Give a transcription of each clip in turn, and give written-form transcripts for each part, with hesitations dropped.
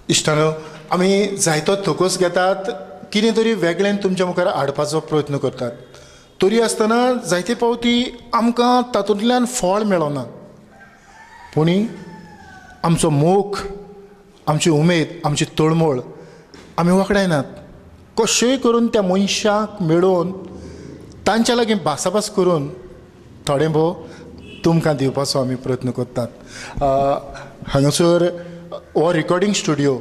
इश्टानो आमी जायतो थोकस घेतात कितें तरी वेगळें तुमच्या मुखार हाडपाचो प्रयत्न करतात तरी आसतना जायते फावटी आमकां तातूंतल्यान फळ मेळना पूण आमचो मोख आमची उमेद आमची तळमळ आमी वखडायनात कशेंय करून त्या मनशाक मेळोवन तांच्या लागीं भासाभास करून थोडें भोव तुमकां दिवपाचो आमी प्रयत्न करतात हांगासर हो रिकॉर्डिंग स्टुडियो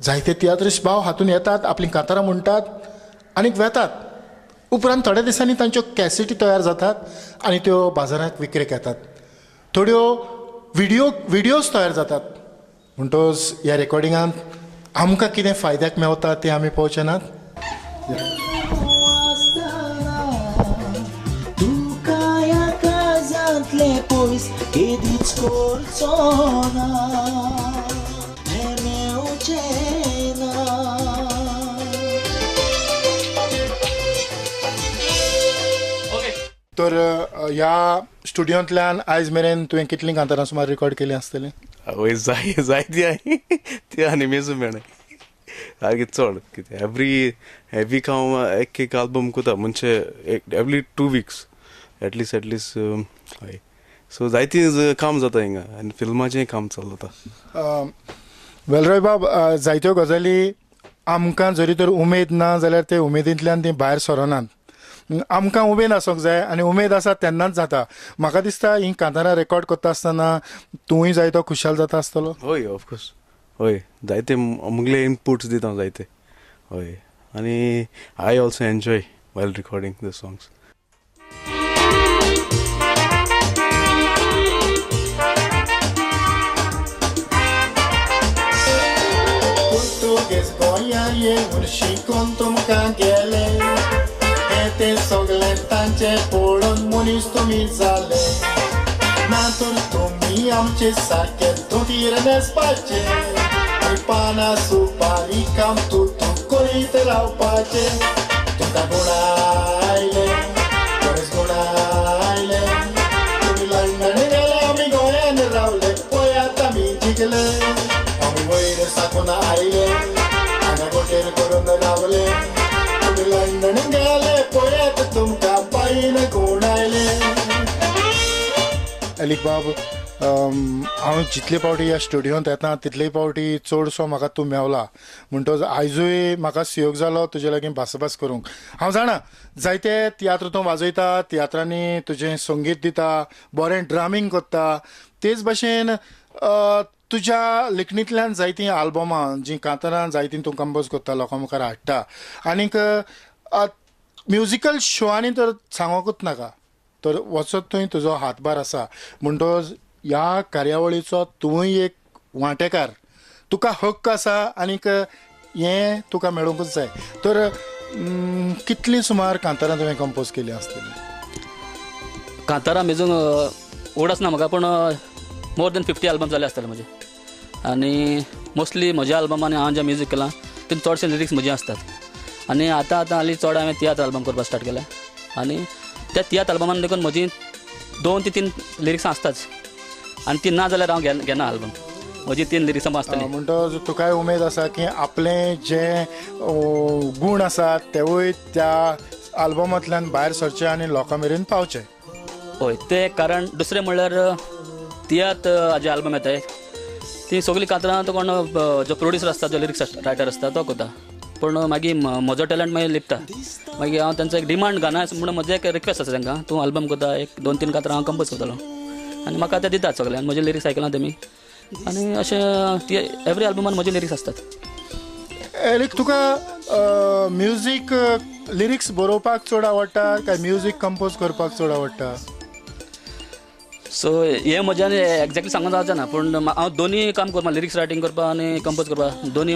जायते तियात्रिस्ट भाव हातूंत येतात आपलीं कांतारां म्हणटात आनीक वेतात उपरांत थोड्या दिसांनी तांच्यो कॅसेटी तयार जातात आनी त्यो बाजारांत विक्रेक येतात थोड्यो विडियोज तयार जातात म्हणटच ह्या रेकॉर्डिंगांत आमकां कितें फायद्याक मेवता तें आमी पळोवचे नात Pois kedyś skorcona Nemeuczena तर ह्या स्टुडियोंतल्यान आयज मेरेन तुवें कितलीं कांतारां सुमार रिकॉर्ड केलीं आसतलीं आवय जायती आहाय ती आनी मेजू मेळना सारकी चड कितें एवरी वीक हांव एक आल्बम कोता म्हणजे एवरी 2 weeks एटलीस्ट हय सो जायती काम जाता हिंगा आनी फिल्माचेंय काम चालू जाता वेलरोय बाब जायत्यो गजाली आमकां जरी तर उमेद ना जाल्यार ते उमेदींतल्यान ती भायर सरनात आमकां उमेद आसूंक जाय आनी उमेद आसा तेन्नाच जाता म्हाका दिसता ही कांतारां रेकॉर्ड करता आसतना तुवूय जायतो खुशाल जाता आसतलो हय ऑफकोर्स हय जायते मुगले इनपुट्स दिता जायते हय आनी I also enjoy while recording the songs येवन शिकून तुमकां गेले हे ते सगळे तांचे पळोवन मनीस तुमी जाले ना तर तुमी आमचे सारके धोतीर न्हेसपाचे पानां सुपारी काम तूं करीत रावपाचे तुका गुण आयले बरेच गुण आयले तुमी लंडन गेले आमी गोंयान रावले पळयात आमी जिखले आमी वयर साकून आयले करून रावले तुम्ही लंडन गेले पळयात तुमकां पायीन कोण आयले अलीक बाब हांव जितले फावटी ह्या स्टुडियोंत येता तितले फावटी चडसो म्हाका तूं मेवला म्हणटच आयजूय म्हाका सुयोग जालो तुजे लागीं भासाभास करूंक हांव जाणा जायते तियात्र तूं वाजयता तियात्रांनी तुजें संगीत दिता बरें ड्रामींग करता तेच भशेन तुज्या लेखणींतल्यान जायतीं आल्बमां जीं कांतारां जायतीं तूं कंपोज करता लोकां मुखार हाडटा आनीक म्युजिकल शोआंनी तर सांगोकूच नाका तर वचत थंय तुजो हातभार आसा म्हणटच ह्या कार्यावळीचो तुवूय एक वांटेकार तुका हक्क आसा आनीक हें तुका मेळोंकूच जाय तर कितलीं सुमार कांतारां तुवें कंपोज केलीं आसतलीं कांतारां मेजूंक ओड आसना म्हाका पूण मोर दॅन 50 आल्बम जाले आसतले म्हजे आनी मोस्टली म्हज्या आल्बमांनी हांव जें म्युजीक केलां तितून चडशे लिरिक्स म्हजे आसतात आनी आतां हालीं चड हांवें तियात्र आल्बम करपाक स्टार्ट केला आनी त्या तियात्र आल्बमान देखून म्हजी 2 ते 3 लिरिक्सां आसताच आनी ती ना जाल्यार हांव घेना आल्बम म्हजी 3 लिरिक्सां आसतली म्हणटच तुकाय उमेद आसा की आपले जे गूण आसात तेवूय त्या आल्बमांतल्यान भायर सरचे आनी लोकां मेरेन पावचे हय तें कारण दुसरें म्हणल्यार तियात्र जे आल्बम येताय ती सगळीं कांतारां तो कोण जो प्रोड्युसर आसता जो लिरिक्स रायटर आसता तो करता पूण मागीर म्हजो टॅलंट मागीर लिपता मागीर हांव तांचो एक डिमांड घालना म्हणून म्हजो एक रिक्वेस्ट आसा तांकां तूं आल्बम करता एक 2-3 कांतारां हांव कंपोज करतलो आनी म्हाका ते दितात सगळे आनी म्हजे लिरिक्स आयकला तेमी आनी अशें ती एवरी आल्बमान म्हजे लिरिक्स आसतात एलीक तुका म्युजीक लिरिक्स बरोवपाक चड आवडटा काय म्युजीक कंपोज करपाक चड आवडटा सो हे म्हज्यान एक्झॅक्टली सांगून जावचें ना पूण हांव दोनी काम करपा लिरिक्स रायटींग करपा आनी कंपोज करपा दोनी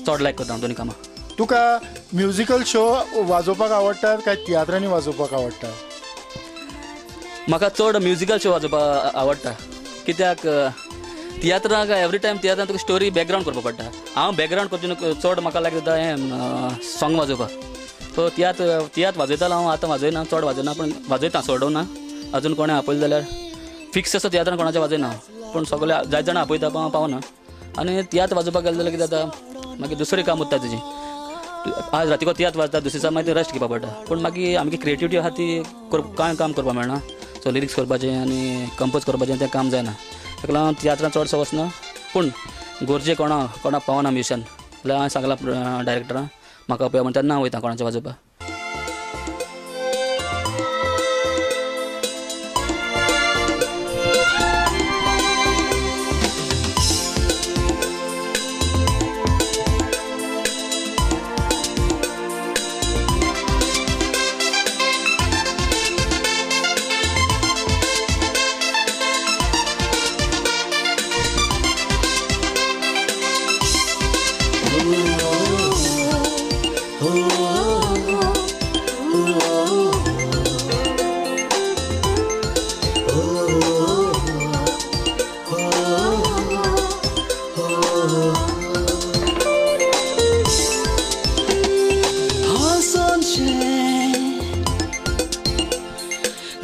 चड लायक करता हांव दोनी कामां तुका म्युजिकल शो वाजोवपाक आवडटात काय तियात्रांनी वाजोवपाक आवडटा म्हाका चड म्युजिकल शो वाजोवपाक आवडटा कित्याक तियात्राक एवरी टायम तियात्रान तुका स्टोरी बॅकग्रावंड करपा पडटा हांव बॅकग्रावंड करचें चड म्हाका लायक जाता हें सॉंग वाजोवपाक सो तियात्र वाजयतालो हांव आतां वाजयना चड वाजयना पूण वाजयता सोडोवना अजून कोणें आपयलें जाल्यार फिक्स असो तियात्रान कोणाचें वाजयना पूण सगळे जायत जाणां आपयता पावना आनी तियात्र वाजोवपाक गेले जाल्यार कितें जाता मागीर दुसरें काम उरता तुजी आज रातीको तियात्र वाजता दुसरे दिसा मागीर रेस्ट घेवपा पडटा पूण मागीर आमची क्रिएटिविटी आहा ती कांय काम करपाक मेळना सो लिरिक्स करपाचें आनी कंपोज करपाचें तें काम जायना ताका लागून तियात्रांत चडसो वचना पूण गोरजे कोणाक पावना म्युजिशन जाल्यार हांवें सांगलां डायरेक्टराक म्हाका पळय म्हणटा तेन्ना हांव वयता कोणाचें वाजोवपाक.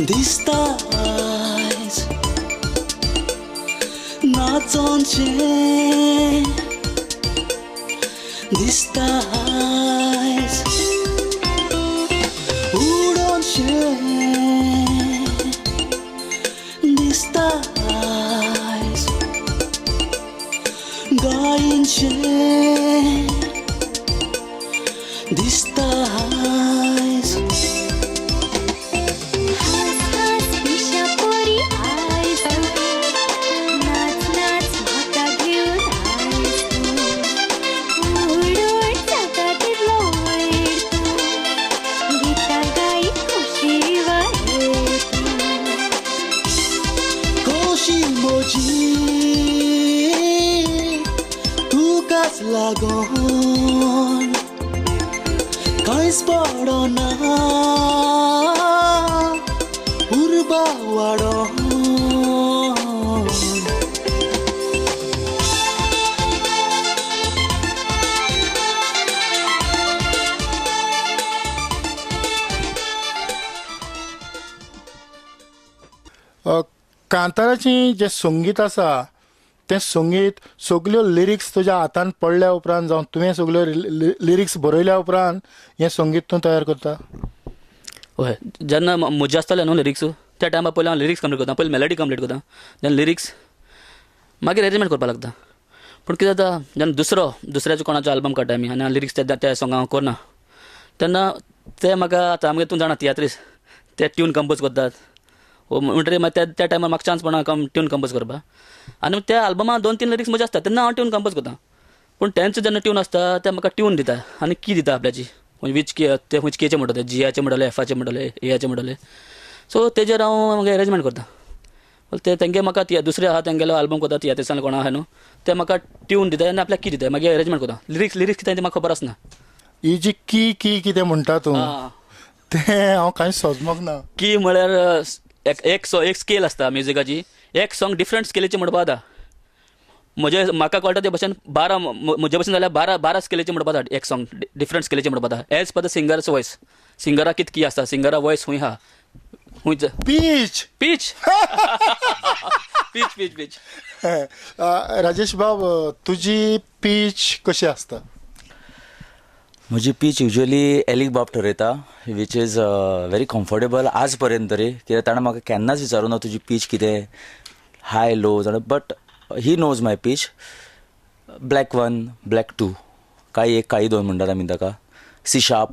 दिसता आयज नाचोनचें दिसता आयज उडोनचें दिसता आयज गायनचें दिसता आयज तुकाच लागोन कांयच पडना उर्बा वाडोन कांताराचें जें संगीत आसा तें संगीत सगल्यो लिरिक्स तुज्या हातान पडल्या उपरांत जावं तुवें सगल्यो लिरिक्स बरयल्या उपरांत हें संगीत तूं तयार करता. हय जेन्ना म्हजे आसताले न्हू लिरिक्स त्या टायमार पयलीं हांव लिरिक्स कंप्लीट करता पयलीं मेलडी कंप्लीट करता जेन्ना लिरिक्स मागीर अरेंजमेंट करपाक लागता पूण कितें जाता जेन्ना दुसऱ्याचो कोणाचो आल्बम काडटा आमी आनी लिरिक्स त्या सॉंगाक हांव करना तेन्ना ते म्हाका आतां आमगे तूं जाणा तियात्रीस ते ट्यून कंपोज करतात म्हणटरी मागीर त्या टायमार म्हाका चान्स पडना ट्यून कंपोज करपाक आनी त्या आल्बमाक 2-3 लिरिक्स म्हजे आसता तेन्ना हांव ट्यून कंपोज करता पूण तेंचो जेन्ना ट्यून आसता ते म्हाका ट्यून दिता आनी की दिता आपल्याची वीच की ते खंयचे केचे म्हणटले जियाचे म्हणटले एफाचे म्हणटले एयाचे म्हणटले सो तेजेर हांव मागीर अरेंजमेंट करता ते तेंगे म्हाका दुसरे आहा तेंगेलो आल्बम करता तियात्रिसांतले कोणा आहा न्हू ते म्हाका ट्यून दिता आनी आपल्याक की दिता मागीर अरेंजमेंट करता लिरिक्स कितें तें म्हाका खबर आसना ही जी की कितें म्हणटा तूं तें हांव कांय समजमक ना. की म्हळ्यार एक स्केल आसता म्युजिकाची एक सॉंग डिफरंट स्केलीचे म्हणपाक जाता म्हाका कळटा ते भशेन 12 म्हजे भशेन जाल्यार 12 स्केलीचे म्हणपाक जाता एक सॉंग डिफरंट स्केलीचे म्हणपाक जाता as per the singers voice सिंगरा कितें की आसता सिंगरा वॉयस खूंय आहा खूंय pitch pitch pitch pitch pitch Rajesh बाब तुजी पीच कशी आसता. म्हजी पीच युजली एलिक बाब ठरयता वीच इज व्हेरी कम्फर्टेबल आज पर्यंत तरी कित्याक ताणें म्हाका केन्नाच विचारूं ना तुजी पीच कितें हाय लो जाणा but he knows my pitch black 1 black 2 कांय 1 कांय 2 म्हणटात आमी ताका सी शार्प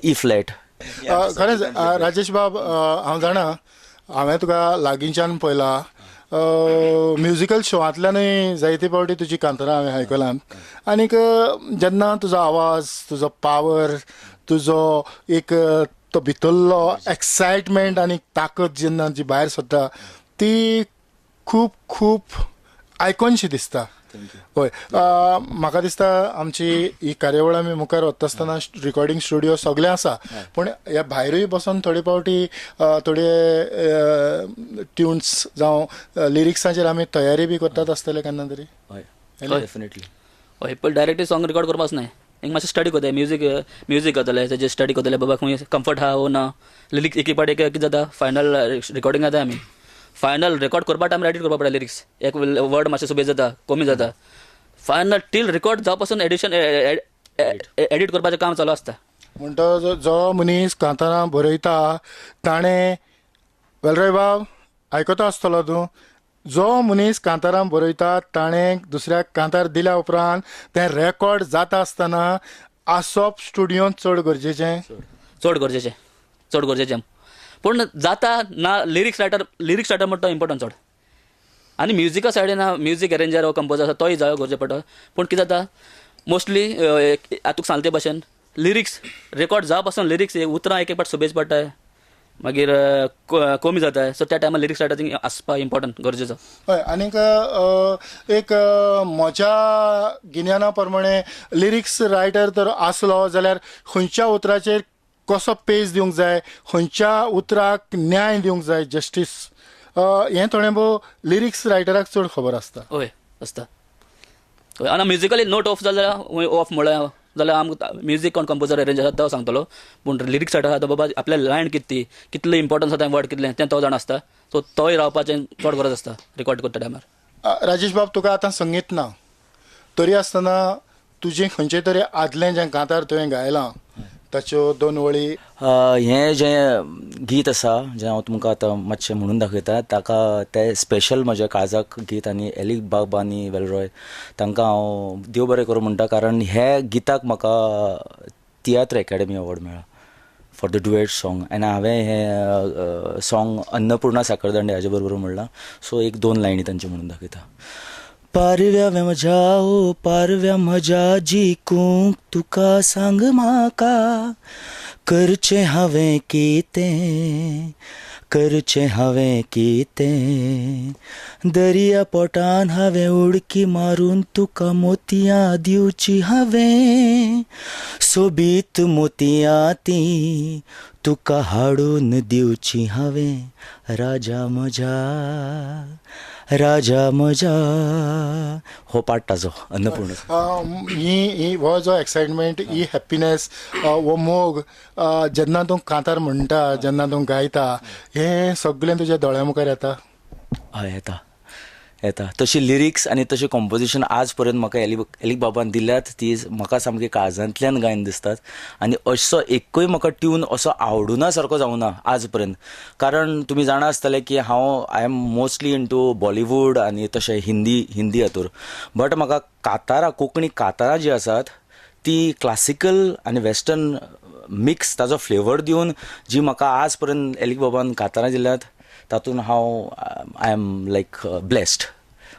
ई फ्लॅट. खरेंच राजेश बाब हांव जाणा हांवें तुका लागींच्यान पळयलां म्युजिकल शोवांतल्यानूय जायते फावटी तुजी कांतारां हांवें आयकलांत आनीक जेन्ना तुजो आवाज तुजो पावर तुजो एक तो भितरलो एक्सायटमेंट आनी ताकद जेन्ना जी भायर सरता ती खूब खूब आयकोनशी दिसता. हय म्हाका दिसता आमची ही कार्यावळ आमी मुखार वता आसतना रिकॉर्डिंग स्टुडिओ सगळें आसा पूण ह्या भायरूय बसून थोडे फावटी थोडे ट्युन्स जावं लिरिक्साचेर आमी तयारी बी करतात आसतले केन्ना तरी. हय डेफिनेटली. हय पण डायरेक्टली सॉंग रिकॉर्ड करपाच न्हय एक मातशें स्टडी करता म्युजीक करतले तेजे स्टडी करतले बाबा खंय कम्फर्ट आहा वो ना लिरिक्स एकी पाटी कितें जाता फायनल रिकॉर्डिंग जाता आमी फायनल रेकॉर्ड करपा टायमार एडिट करपा पडटा लिरिक्स एक वर्ड मातशें सुबेज जाता कमी जाता फायनल टील रेकॉर्ड जावं पासून एडिट करपाचें काम चालू आसता म्हणटा जो मनीस कांतारां बरयता ताणें वेलराय बाब आयकता आसतलो तूं जो मनीस कांतारां बरयता ताणें दुसऱ्याक कांतार दिल्या उपरांत तें रेकॉर्ड जाता आसतना आसप स्टुडियोंत चड गरजेचें चड गरजेचें पूण जाता ना लिरिक्स रायटर म्हणटा तो इम्पॉर्टंट चड आनी म्युजिका सायडीन म्युजीक अरेंजर वो कंपोजर आसा तोय जायो गरजे पडटा पूण कितें जाता मोस्टली तुका सांगले ते भशेन लिरिक्स रेकॉर्ड जावं पासून लिरिक्स उतरां एक पाट सुबेज पडटाय मागीर कमी जाता सो त्या टायमार लिरिक्स रायटर थिंग आसपा इम्पॉर्टंट गरजेचो हय आनीक एक म्हज्या गिन्याना प्रमाणे लिरिक्स रायटर तर आसलो जाल्यार खंयच्या उतराचेर कसो पेज दिवंक जाय खंयच्या उतराक न्याय दिवंक जाय जस्टीस हें थोडें भोव लिरिक्स रायटराक चड खबर आसता हय आसता हय आनी म्युजिकली नोट ऑफ जाल्यार ऑफ म्हळ्यार जाल्यार आमकां म्युजीक कोण कंपोजर अरेंजर आसा तो सांगतलो पूण लिरिक्स रायटर आसा तो बाबा आपल्या लायन कितली कितलें इम्पॉर्टन्स आसा वर्ड कितलें तें तो जाण आसता सो तोय रावपाचें चड गरज आसता रिकॉर्ड करता टायमार राजेश बाब तुका आतां संगीत ना तरी आसतना तुजें खंयचें तरी आदलें जें कांतार तुवें गायलां ताच्यो 2 वळी हें जें गीत आसा जें हांव तुमकां आतां मातशें म्हणून दाखयता ताका तें स्पेशल म्हज्या काळजाक गीत आनी एलिक बाब आनी वेलरॉय तांकां हांव देव बरें करूं म्हणटा कारण हे गिताक म्हाका तियात्र अकॅडमी अवॉर्ड मेळ्ळा फॉर द डुएट सॉंग आनी हांवें हें सॉंग अन्नपूर्णा साखरदांडे हाजे बरोबर म्हणलां सो एक 2 लायनी तांचे म्हणून दाखयता पारव्या म्हज्या जिकूंक तुका सांग म्हाका करचें हांवें कितें दर्या पोटान हांवें उडकी मारून तुका मोतयां दिवची हांवें सोबीत मोतयां ती तुका हाडून दिवची हांवें राजा म्हज्या हो पाठ ताजो अन्नपूर्ण ही हो जो एक्सायटमेंट ही हॅपिनेस हो मोग जेन्ना तूं कांतार म्हणटा जेन्ना तूं गायता हें सगळें तुज्या दोळ्या मुखार येता हय येता तशी लिरिक्स आनी तशें कॉम्पोजिशन आज पर्यंत म्हाका एलिक बाबान दिल्यात ती म्हाका सामकी काळजांतल्यान गायन दिसतात आनी असो एकूय म्हाका ट्यून असो आवडुना सारको जावना आज पर्यंत कारण तुमी जाणा आसतले की I am mostly into Bollywood आनी तशें हिंदी हातूर बट म्हाका कांतारां कोंकणी कांतारां जीं आसात ती क्लासिकल आनी वेस्टर्न मिक्स ताजो फ्लेवर दिवन जी म्हाका आज पर्यंत एलिक बाबान कांतारां दिल्यात तातूंत हांव आय एम लायक ब्लेस्ड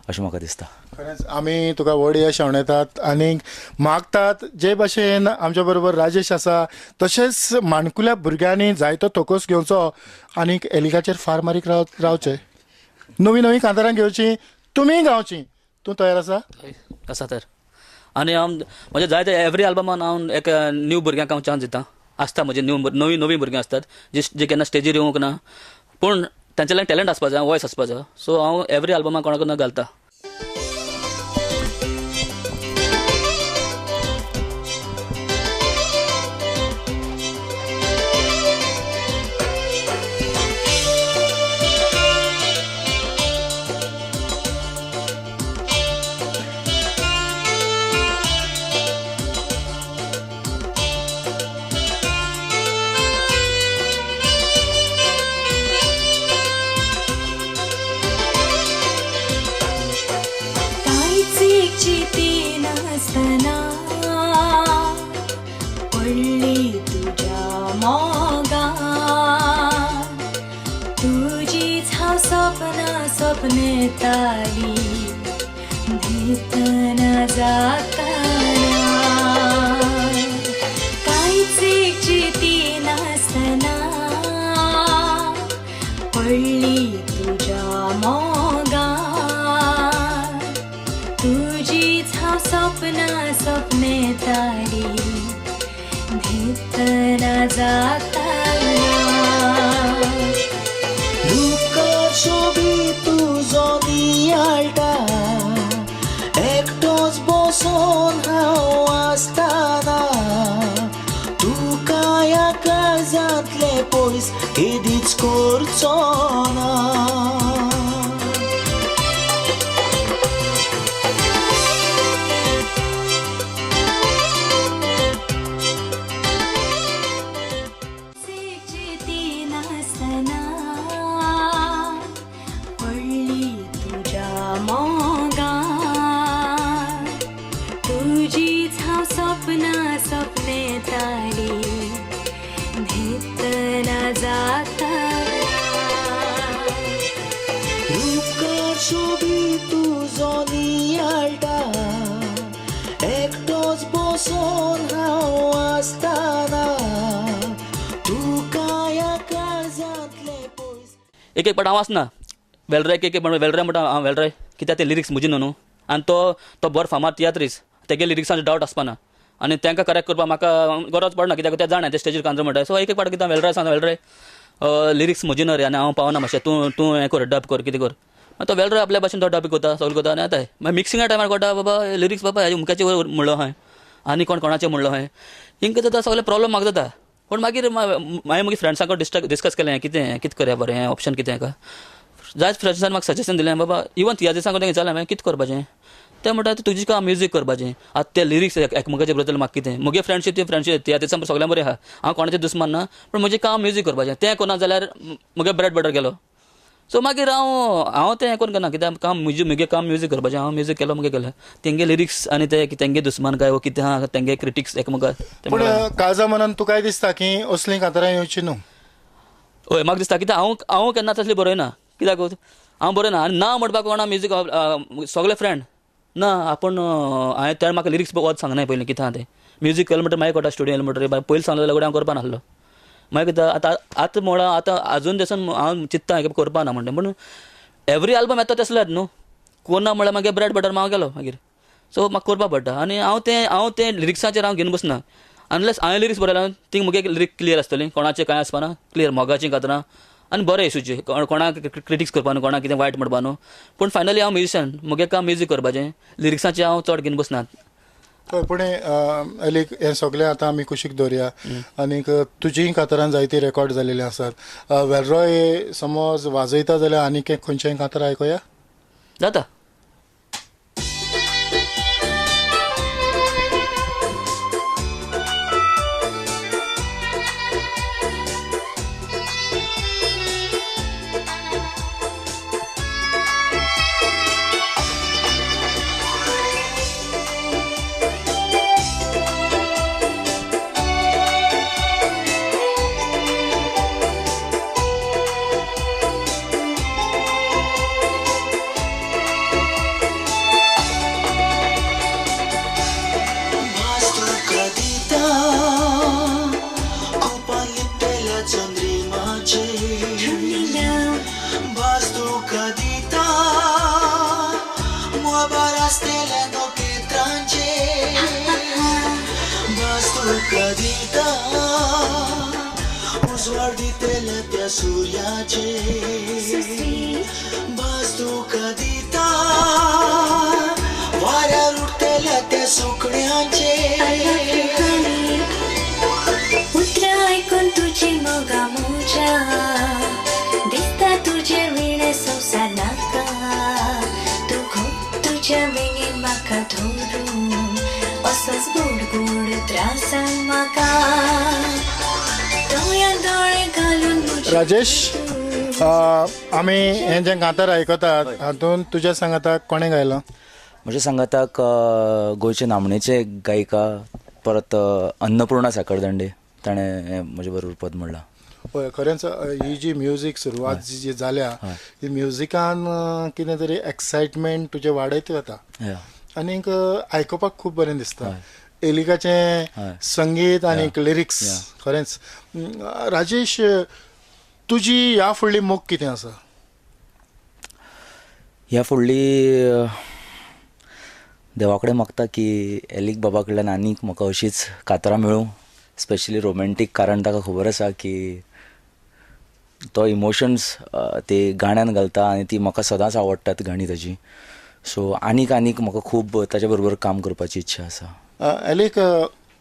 अशें म्हाका दिसता खरेंच आमी तुका व्हड यश येतात आनी मागतात जे भाशेन आमच्या बरोबर राजेश आसा तशेंच माणकुल्या भुरग्यांनी जायतो तोकोस घेवचो आनीक एलिकाचेर फार मारीक रावचें नवीं कांतारां घेवची तुमी गावची तूं तयार आसा तर आनी हांव म्हजे जायते एवरी अल्बमान हांव एक न्यू भुरग्यांक हांव चान्स दिता आसता म्हजे नवीं भुरगीं आसतात जे केन्ना स्टेजीर येवंक ना पूण तांचे लायक टॅलंट आसपाचो वॉयस आसपाचो सो हांव एवरी अल्बमाक कोणाक ना घालता पडली तुझ्या मोगान तुझीच हांव सपनेताली भेटना जाताना कांयच चिती नासतना पडली तुझ्या मोगान तुझीच हांव सपनेताली भेटना जाताना सोबी तुजो नियाळटा एकटोच बसून हांव आसताना तुका ह्या काळजांतले पयस केदीच करचो ना रूपकार शोभी तुझो नियाळटा एकटोच बसून हांव आसतना तुका ह्या काळजांतले पयस एक एक पाट हांव आसना वेलराय एक एक वेलराय म्हणटा हांव वेलराय कित्याक ते लिरिक्स म्हजी न्हू आनी तो बरो फामाद तियात्रीस तेगे लिरिक्सांचो डावट आसपाना आनी तांकां करेक्ट करपाक म्हाका गरज पडना कित्याक ते जाणा ते स्टेजीर कांतर म्हणटा सो एक एक पाट कितें वेलराय सांगता वेलराय लिरिक्स म्हजी न्हू रे आनी हांव पावना मातशें तूं हें कर डब कर कितें कर तो वेलराय आपल्या भाशेन तो डब करता सगळें करता आनी येताय मागीर मिक्सिंगा टायमार कळटा बाबा लिरिक्स बाबा हेजे मुखाचे म्हणलो हांवें आनी कोणाचें म्हणलो हांवें हिंका जाता सगळे प्रॉब्लम म्हाका जाता पूण मागीर हांवें मागीर फ्रेंड्सां डिस्कस केलें कितें करया बरें हें ऑप्शन कितें हेका जायत फ्रेंड्सान म्हाका सजेशन दिलें बाबा इवन तियात्रीसांक तें विचारलें हांवें कितें करपाचें ते म्हणटा तुजें काम म्युजीक करपाचें आतां ते लिरिक्स एकामेकाचे बद्दल म्हाका कितें म्हगे फ्रेंडशीप ती फ्रेंडशीप तियात्रीसां सगळ्यां बरें आहा हांव कोणाचें दुस्मान ना पूण म्हजें काम म्युजीक करपाचें तें करना जाल्यार म्हगे ब्रेड बटर गेलो सो मागीर हांव तें हें करून करना कित्याक काम म्हजें काम म्युजीक करपाचें हांव म्युजीक केलो म्हगे केलें तेंगे लिरिक्स आनी ते तेंगे दुस्मान काय वो कितें आहा तेंगे क्रिटिक्स एकामेका पूण काळजा मनान तुकाय दिसता की असलीं कातरां येवची न्हू हय म्हाका दिसता कित्याक हांव केन्ना तसली बरयना कित्याक हांव बरयना आनी ना म्हणपाक कोणा म्युजीक सगळे फ्रेंड ना आपूण हांवें त्या म्हाका लिरिक्स वच सांगनाय पयलीं कितें आहा तें म्युजीक केलें म्हणटा मागीर कोटा स्टुडियो येयलें म्हणटा पयलीं सांगलें जाल्यार हांव करपा नासलो मागीर कितें आतां म्हणून आतां आजून देसून हांव चित्ता हें करपा ना म्हणटा पूण एवरी आल्बम येता तसलेच न्हू कोण ना म्हणल्यार मागीर ब्रेड बटर हांव गेलो मागीर सो म्हाका करपा पडटा आनी हांव तें लिरिक्साचेर हांव घेवन बसना अनलेस हांवें लिरिक्स बरयला ती मुगे लिरिक्स क्लियर आसतली कोणाचें कांय आसपाना क्लियर मोगाचीं कातरां आनी बरें येवचें कोणाक क्रिटिक्स करपा न्हू कोणाक कितें वायट म्हणपा न्हू पूण फायनली हांव म्युजिशियन मुगे काम म्युजीक करपाचें लिरिक्साचें हांव चड घेवन बसना हय पूण हें सगळें आतां आमी कुशीक दवरया आनीक तुजीय कातरां जायतीं रेकॉर्ड जालेलीं आसात वेलरॉय समज वाजयता जाल्यार आनीक एक खंयचेंय कातर आयकया जाता सूर्याचे भास तुका दिता वाऱ्यार उडटल्या त्या सुकण्यांचे उतरां आयकून तुजी मोगा मोजा दिसता तुजे विणे संवसार नाका तूं खूब तुज्या वेगीन म्हाका धरून असोच गोड गोड त्रासान म्हाका दोळ्यान दोळे घालून राजेश आमी हें जें कातर आयकतात हातूंत तुज्या सांगाताक कोणें गायलो म्हज्या सांगाताक गोंयचे नामनेचे गायिका परत अन्नपूर्णा साखरदंडे ताणें म्हजे बरोबर पद म्हणलां पळय खरेंच ही जी म्युजीक सुरवात जी जाल्या ही म्युजिकान कितें तरी एक्सायटमेंट तुजें वाडयत वता आनीक आयकुपाक खूब बरें दिसता एलिकाचें संगीत आनीक लिरिक्स खरेंच राजेश तुजी ह्या फुडली मोख कितें आसा ह्या फुडली देवा कडेन मागता की एलीक बाबा कडल्यान आनीक म्हाका अशीच कातरां मेळूं स्पेशली रोमॅन्टीक कारण ताका खबर आसा की तो इमोशन्स ते गाण्यान घालता आनी ती म्हाका सदांच आवडटात गाणी ताजी सो आनीक म्हाका खूब ताच्या बरोबर काम करपाची इच्छा आसा एलीक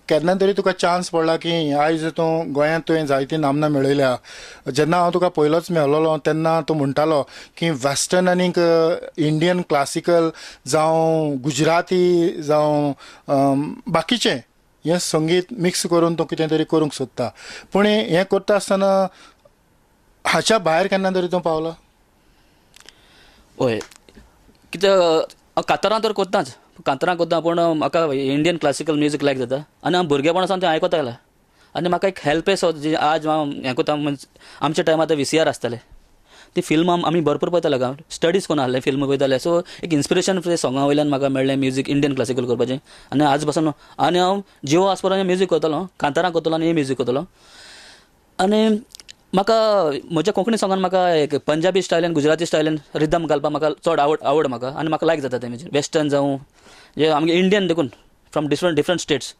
केन्ना तरी तुका चान्स पडला की आयज तूं गोंयांत तुवें जायतीं नामनां मेळयल्या जेन्ना हांव तुका पयलोच मेळलों तेन्ना तूं म्हणटालो की वेस्टर्न आनीक इंडियन क्लासिकल जावं गुजराती जावं बाकीचें हें संगीत मिक्स करून तूं कितें तरी करूंक सोदता पूण हें करता आसतना हाच्या भायर केन्ना तरी तूं पावलो हय कित्याक कातरां तर कोत्ताच कांतरां कोत्ता पूण म्हाका इंडियन क्लासिकल म्युजीक लायक जाता आनी हांव भुरगेपणा सावन तें आयकता येयला आनी म्हाका एक हेल्प सो जी आज हांव हें कोता आमच्या टायमार आतां VCR आसताले ती फिल्म आमी भरपूर पळयताले हांव स्टडीज कोण आहले फिल्म पळयताले सो एक इन्स्पिरेशन सोंगा वयल्यान म्हाका मेळ्ळें म्युजीक इंडियन क्लासिकल करपाचें आनी आज पासून आनी हांव जिवो आसपासून म्युजीक करतलो कांतारां करतलो आनी म्युजीक करतलो आनी म्हाका म्हज्या कोंकणी सॉंगान म्हाका एक पंजाबी स्टायलान गुजराती स्टायलान रिदम घालपाक म्हाका चड आवड म्हाका आनी म्हाका लायक जाता तें म्हणजे वेस्टर्न जावं जे आमगे इंडियन देखून फ्रॉम डिफरंट स्टेट्स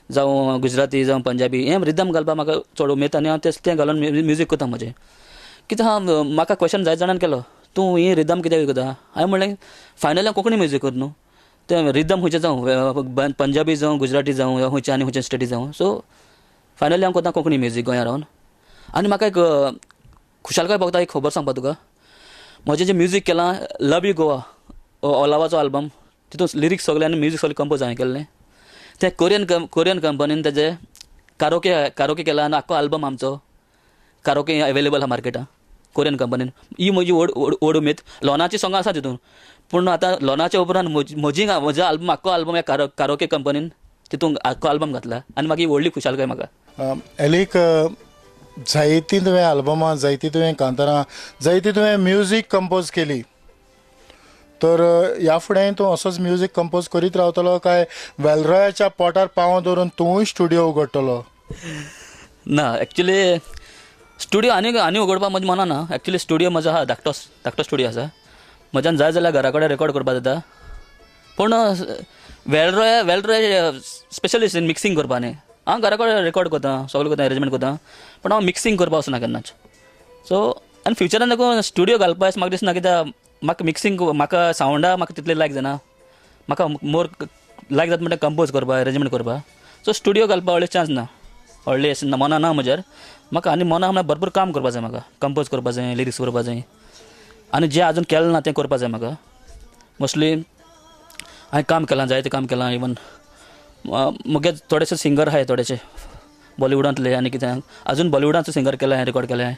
जावं गुजराती जावं पंजाबी हें रिदम घालपाक म्हाका चड उमेद आनी हांव तें घालून म्युजीक करता म्हजें कित्याक हांव म्हाका क्वेश्चन जायत जाणांन केलो तूं ही रिदम कित्याक करता हांवें म्हणलें फायनली हांव कोंकणी म्युजीक करता न्हू तें रिदम खंयचें जावं पंजाबी जावं गुजराती जावं खंयचें आनी खंयचें स्टेटी जावं सो फायनली हांव करता कोंकणी म्युजीक गोंयांत रावन आनी म्हाका एक खुशालकाय भोगता एक खबर सांगपा तुका म्हजें जें म्युजीक केलां लव यू गोवा ओलावाचो आल्बम तितून लिरिक्स सगळे आनी म्युजीक सगळें कंपोज हांवें केल्लें तें कोरियन कंपनीन तेजें कारोके केला आनी आख्खो आल्बम आमचो कारोके अवेलेबल आहा मार्केटान कोरियन कंपनीन ही म्हजी व्हड उमेद लॉनाची सॉंगां आसा तितून पूण आतां लॉनाच्या उपरांत म्हजो आल्बम आख्खो आल्बम ह्या कारोके कंपनीन तितून आख्खो आल्बम घातला आनी म्हाका ही व्हडली खुशालकाय म्हाका एलीक जायतीं तुवें आल्बमां जायतीं तुवें कांतारां जायतीं तुवें म्युजीक कंपोज केली तर ह्या फुडें तूं असोच म्युजीक कंपोज करीत रावतलो काय वेलरोयाच्या पोटार पांव दवरून तूंय स्टुडियो उगडटलो ना एक्चुली स्टुडियो आनी उगडपाक म्हज्या मनान ना एक्चुली स्टुडियो म्हजो आहा धाकटो स्टुडियो आसा म्हज्यान जाय जाल्यार घरा कडेन रेकॉर्ड करपाक जाता पूण वेलरोय स्पेशलिस्ट इन मिक्सिंग करपा न्ही हांव घरा कडेन रेकॉर्ड करता सगळें करता अरेंजमेंट करता पूण हांव मिक्सिंग करपाक वचना केन्नाच सो आनी फ्युचरान देखून स्टुडियो घालपाक म्हाका दिसना कित्याक म्हाका मिक्सिंग म्हाका सावंडा म्हाका तितलें लायक जायना म्हाका मोर लायक जाता म्हणटा कंपोज करपाक अरेंजमेंट करपाक सो स्टुडियो घालपाक व्हडले चान्स ना व्हडले मना ना म्हज्यार म्हाका आनी मना म्हणल्यार भरपूर काम करपाक जाय म्हाका कंपोज करपाक जाय लिरिक्स करपाक जाय आनी जें आजून केलें ना तें करपाक जाय म्हाका मोस्टली हांवें काम केलां जायतें काम केलां इवन मुगे थोडेशे सिंगर आहाय थोडेशे बॉलिवूडांतले आनी कितें आजून बॉलिवूडांचो सिंगर केला हांवें रेकॉर्ड केला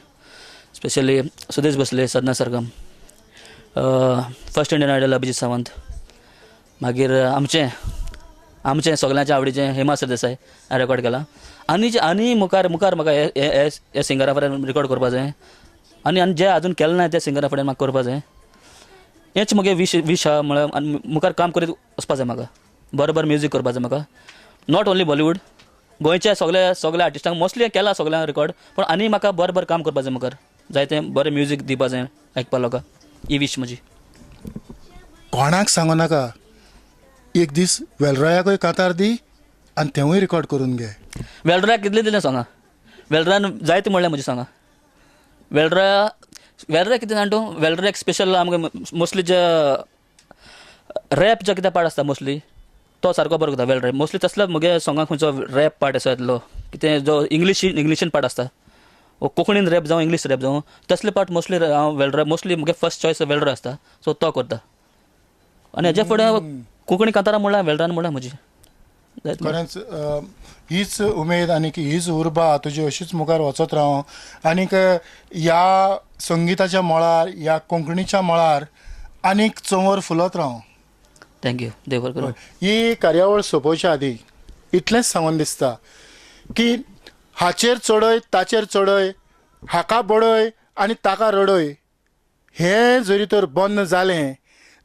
specially Sudesh Bhosle Sadhana Sargam first Indian idol Abhijeet Sawant मागीर आमचें सगळ्यांचें आवडीचें हेमा सरदेसाय हांवें रेकॉर्ड केलां आनी मुखार म्हाका हे सिंगरा फुडें रेकॉर्ड करपाक जाय आनी जे आजून केलें ना त्या सिंगरा फुडें म्हाका करपाक जाय हेंच म्हगे वीश आहा म्हळ्यार आनी मुखार काम करीत वचपाक जाय म्हाका बरोबर म्युजीक करपाक जाय म्हाका नॉट ओन्ली बॉलिवूड गोंयच्या सगळ्या आर्टिस्टांक मोस्टली केलां सगळ्यांक रेकॉर्ड पूण आनी म्हाका बरें काम करपाक जाय मुखार जायतें बरें म्युजीक दिवपाक जाय आयकपा लोकांक ही वीश म्हजी कोणाक सांगू नाका एक दीस वेलरोयाकूय कांतार दी आनी तेंवूय रेकॉर्ड करून घे वेलरोयाक कितलें दिलें सोंगां वेलरोयान जायतें म्हणलें म्हजी सोंगां वेलरोया कितें जाण तूं वेलरोयाक स्पेशल आमकां मोस्टली जे रॅप जो कितें पार्ट आसता मोस्टली तो सारको बरो करता वेलरोय मोस्टली तसलो म्हगे सोंगां खंयचो रॅप पार्ट आसा येतलो कितें जो इंग्लिशीन पार्ट आसता कोंकणीन रॅप जावं इंग्लीश रॅप जावं तसले पार्ट मोस्टली हांव वेलरोय मोस्टली म्हगे फर्स्ट चॉयस वेलरोय आसता सो तो करता आनी हेजे फुडें कोंकणी कांतारां म्हणल्यार वेलरोयान म्हणल्यार म्हजी खरेंच हीच उमेद आनी हीच उर्बा तुजी अशीच मुखार वचत राव आनीक ह्या संगिताच्या मळार ह्या कोंकणीच्या मळार आनीक चंवर फुलत राव थँक्यू देव बरें करूं ही कार्यावळ सोंपोवच्या आदी इतलेंच सांगून दिसता की हाचेर चडय ताचेर चडय हाका बडय आनी ताका रडय हें जरी तर बंद जालें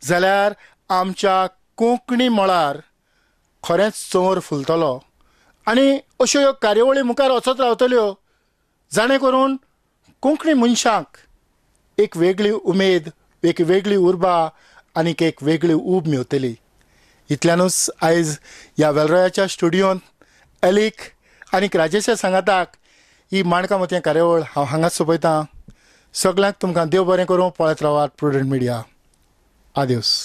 जाल्यार आमच्या कोंकणी मळार खरेंच चंवर फुलतलो आनी अश्यो ह्यो कार्यावळी मुखार वचत रावतल्यो जाणे करून कोंकणी मनशाक एक वेगळी उमेद एक वेगळी उर्बा आनीक एक वेगळी ऊब मेवतली इतल्यानूच आयज ह्या वेलरोयाच्या स्टुडियोंत एलीक आनीक राजेशा सांगाताक ही माणकां मतीं कार्यावळ हांव हांगाच सोंपयतां सगळ्यांक तुमकां देव बरें करूं पळयत रावात प्रुडंट मिडिया आदिवस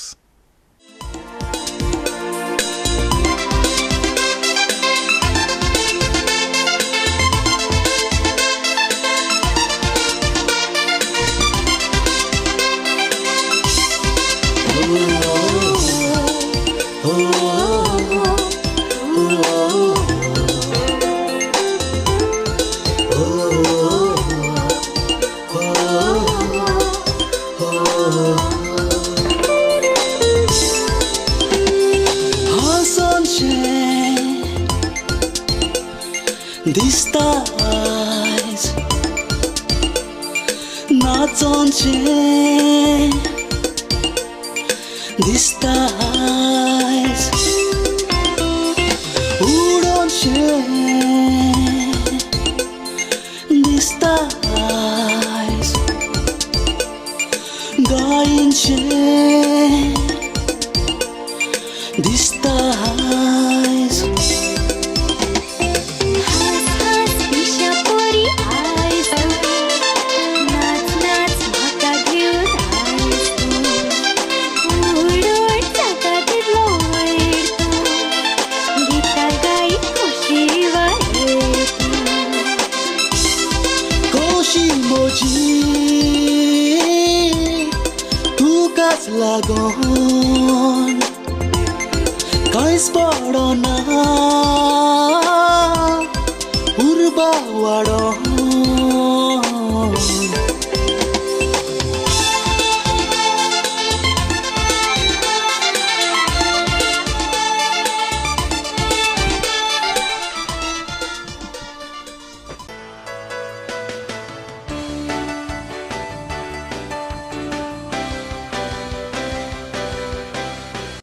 नाचोनचें दिसता आयज उडोनचें दिसता आयज गायनचें दिसता आयज हास हास दिशा पोरी आयज नाच नाच म्हाका घेवन आयज उड उड जाता तितलो वयर गितां गायी खोशी वारेर खोशी म्हजी तुकाच लागोन कांयच पडना उर्बा वाडो